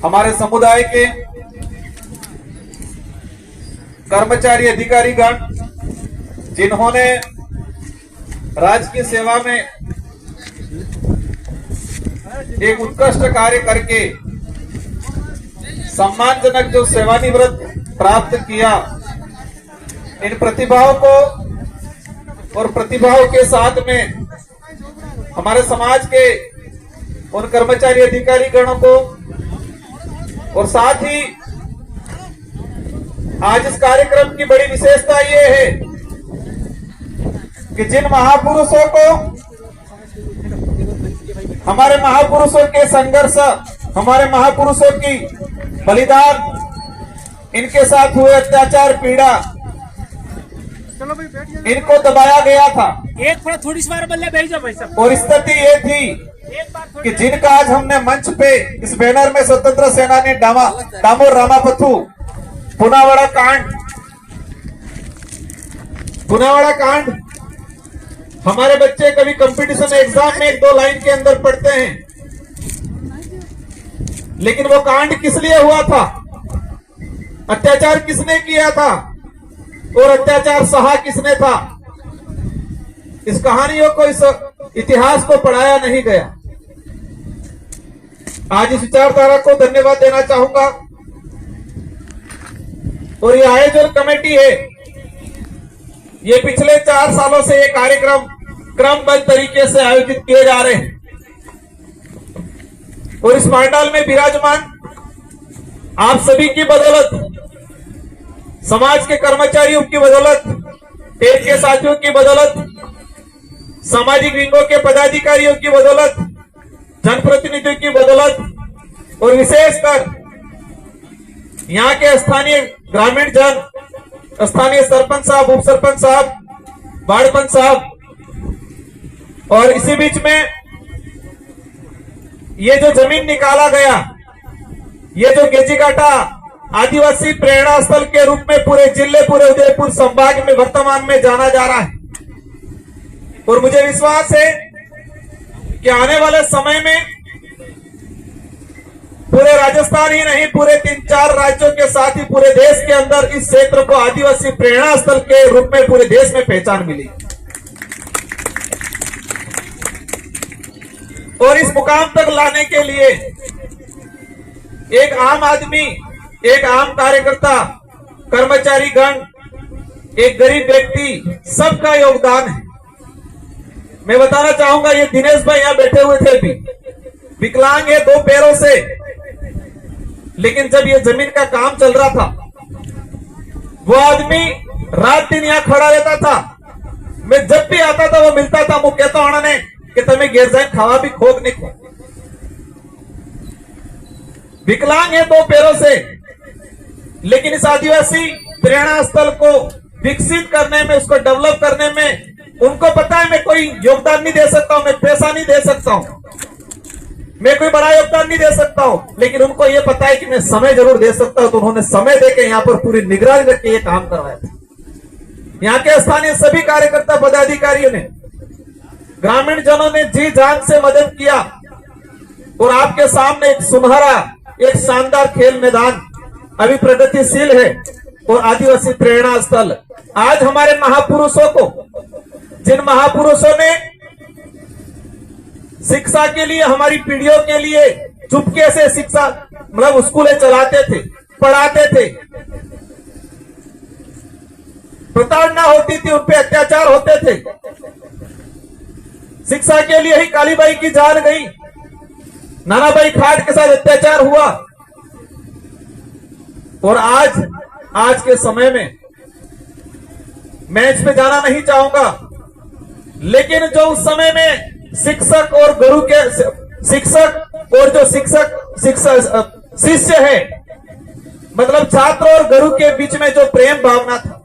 हमारे समुदाय के कर्मचारी अधिकारीगण जिन्होंने राजकीय सेवा में एक उत्कृष्ट कार्य करके सम्मानजनक जो सेवानिवृत्त प्राप्त किया, इन प्रतिभाओं को और प्रतिभाओं के साथ में हमारे समाज के उन कर्मचारी अधिकारी गणों को और साथ ही आज इस कार्यक्रम की बड़ी विशेषता ये है कि जिन महापुरुषों को, हमारे महापुरुषों के संघर्ष, हमारे महापुरुषों की बलिदान, इनके साथ हुए अत्याचार पीड़ा, इनको दबाया गया था। एक थोड़ी सी बार बल्ले भेज दो भाई साहब। और स्थिति ये थी कि जिनका आज हमने मंच पे इस बैनर में स्वतंत्र सेनानी दामोर रामापथु पुनावाड़ा कांड, हमारे बच्चे कभी कंपटीशन एग्जाम में 1-2 लाइन के अंदर पढ़ते हैं, लेकिन वो कांड किस लिए हुआ था, अत्याचार किसने किया था और अत्याचार सहा किसने था, इस कहानियों को, इस इतिहास को पढ़ाया नहीं गया। आज इस विचारधारा को धन्यवाद देना चाहूंगा। और ये आयोजन कमेटी है, ये पिछले 4 सालों से ये कार्यक्रम क्रमबद्ध तरीके से आयोजित किए जा रहे हैं। और इस पांडाल में विराजमान आप सभी की बदौलत, समाज के कर्मचारियों की बदौलत, पेट के साथियों की बदौलत, सामाजिक विंगों के पदाधिकारियों की बदौलत, जनप्रतिनिधियों की बदौलत और विशेषकर यहाँ के स्थानीय ग्रामीण जन, स्थानीय सरपंच साहब, उप सरपंच साहब, वार्ड पंच साहब, और इसी बीच में ये जो जमीन निकाला गया, ये जो गेजीघाटा आदिवासी प्रेरणा स्थल के रूप में पूरे जिले, पूरे उदयपुर संभाग में वर्तमान में जाना जा रहा है। और मुझे विश्वास है कि आने वाले समय में पूरे राजस्थान ही नहीं, पूरे 3-4 राज्यों के साथ ही पूरे देश के अंदर इस क्षेत्र को आदिवासी प्रेरणा स्थल के रूप में पूरे देश में पहचान मिली। और इस मुकाम तक लाने के लिए एक आम आदमी, एक आम कार्यकर्ता, कर्मचारी गण, एक गरीब व्यक्ति, सबका योगदान है। मैं बताना चाहूंगा, ये दिनेश भाई यहां बैठे हुए थे, भी विकलांग है 2 पैरों से, लेकिन जब ये जमीन का काम चल रहा था, वो आदमी रात दिन यहां खड़ा रहता था। मैं जब भी आता था वो मिलता था, वो कहता उन्होंने कि तुम्हें गिर जाए खावा भी खोग नहीं खो। विकलांग है 2 पैरों से, लेकिन इस आदिवासी प्रेरणा स्थल को विकसित करने में, उसको डेवलप करने में उनको पता है मैं कोई योगदान नहीं दे सकता हूं, मैं पैसा नहीं दे सकता हूं, मैं कोई बड़ा योगदान नहीं दे सकता हूं, लेकिन उनको यह पता है कि मैं समय जरूर दे सकता हूं। तो उन्होंने समय देकर यहां पर पूरी निगरानी रख के ये काम करवाया था। यहां के स्थानीय सभी कार्यकर्ता पदाधिकारियों ने, ग्रामीण जनों ने जी जान से मदद किया। और आपके सामने एक सुनहरा, एक शानदार खेल मैदान अभी प्रगतिशील है। और आदिवासी प्रेरणा स्थल, आज हमारे महापुरुषों को, जिन महापुरुषों ने शिक्षा के लिए, हमारी पीढ़ियों के लिए चुपके से शिक्षा, मतलब स्कूलें चलाते थे, पढ़ाते थे, प्रताड़ना होती थी, उन पे अत्याचार होते थे, शिक्षा के लिए ही कालीबाई की जान गई, नानाभाई खाट के साथ अत्याचार हुआ। और आज के समय में मैं इस पे जाना नहीं चाहूंगा, लेकिन जो उस समय में शिक्षक और गुरु के, शिक्षक और जो शिष्य है, मतलब छात्र और गुरु के बीच में जो प्रेम भावना था,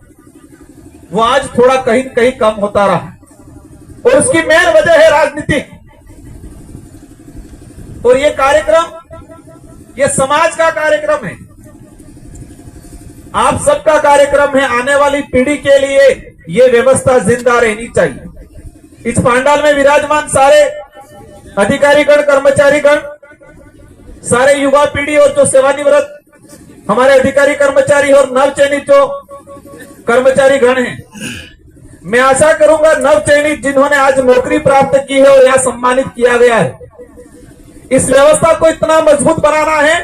वो आज थोड़ा कहीं कहीं कम होता रहा। और उसकी मेन वजह है राजनीतिक। और ये कार्यक्रम, ये समाज का कार्यक्रम है, आप सबका कार्यक्रम है। आने वाली पीढ़ी के लिए ये व्यवस्था जिंदा रहनी चाहिए। इस पांडाल में विराजमान सारे अधिकारीगण, कर्मचारीगण, सारे युवा पीढ़ी और जो सेवानिवृत्त हमारे अधिकारी कर्मचारी और नवचयनित जो कर्मचारी गण हैं, मैं आशा करूंगा नवचयनित जिन्होंने आज नौकरी प्राप्त की है और यहाँ सम्मानित किया गया है, इस व्यवस्था को इतना मजबूत बनाना है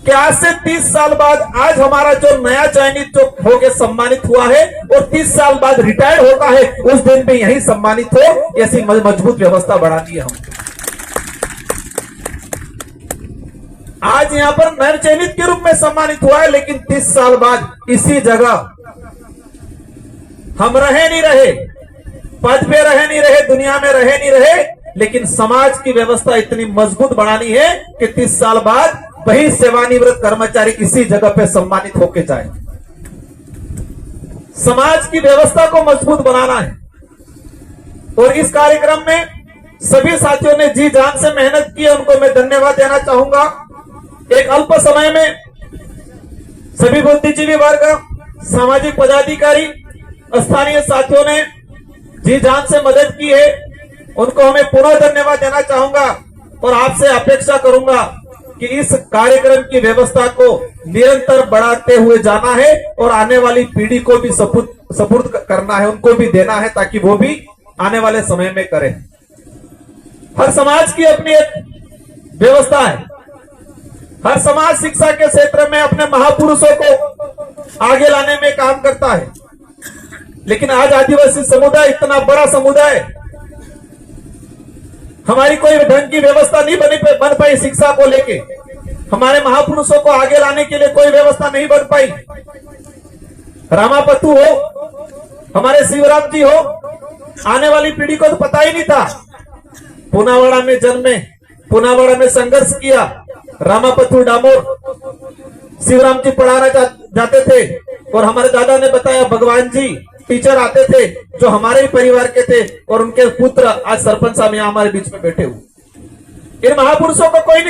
कि आज से 30 साल बाद आज हमारा जो नया चयनित जो होके सम्मानित हुआ है और 30 साल बाद रिटायर्ड होता है उस दिन भी यही सम्मानित हो, ऐसी मजबूत व्यवस्था बढ़ानी है हम। आज यहाँ पर नवचयनित के रूप में सम्मानित हुआ है, लेकिन 30 साल बाद इसी जगह हम रहे नहीं रहे, पद पे रहे नहीं रहे, दुनिया में रहे नहीं रहे, लेकिन समाज की व्यवस्था इतनी मजबूत बनानी है कि 30 साल बाद वही सेवानिवृत्त कर्मचारी इसी जगह पे सम्मानित होके जाए। समाज की व्यवस्था को मजबूत बनाना है और इस कार्यक्रम में सभी साथियों ने जी जान से मेहनत की है, उनको मैं धन्यवाद देना चाहूंगा। एक अल्प समय में सभी बुद्धिजीवी वर्ग, सामाजिक पदाधिकारी, स्थानीय साथियों ने जी जान से मदद की है, उनको हमें पुनः धन्यवाद देना चाहूंगा और आपसे अपेक्षा करूंगा कि इस कार्यक्रम की व्यवस्था को निरंतर बढ़ाते हुए जाना है और आने वाली पीढ़ी को भी सपुर्द करना है, उनको भी देना है ताकि वो भी आने वाले समय में करें। हर समाज की अपनी एक व्यवस्था है, हर समाज शिक्षा के क्षेत्र में अपने महापुरुषों को आगे लाने में काम करता है, लेकिन आज आदिवासी समुदाय इतना बड़ा समुदाय, हमारी कोई ढंग की व्यवस्था नहीं बन पाई शिक्षा को लेके, हमारे महापुरुषों को आगे लाने के लिए कोई व्यवस्था नहीं बन पाई। रामापतु हो, हमारे शिवराम जी हो, आने वाली पीढ़ी को तो पता ही नहीं था। पुनावाड़ा में जन्मे, पुनावाड़ा में संघर्ष किया, रामापतु डामोर शिवराम जी पढ़ाना जाते थे और हमारे दादा ने बताया भगवान जी टीचर आते थे जो हमारे ही परिवार के थे और उनके पुत्र आज सरपंच साहब यहाँ हमारे बीच में बैठे हुए। इन महापुरुषों को कोई नहीं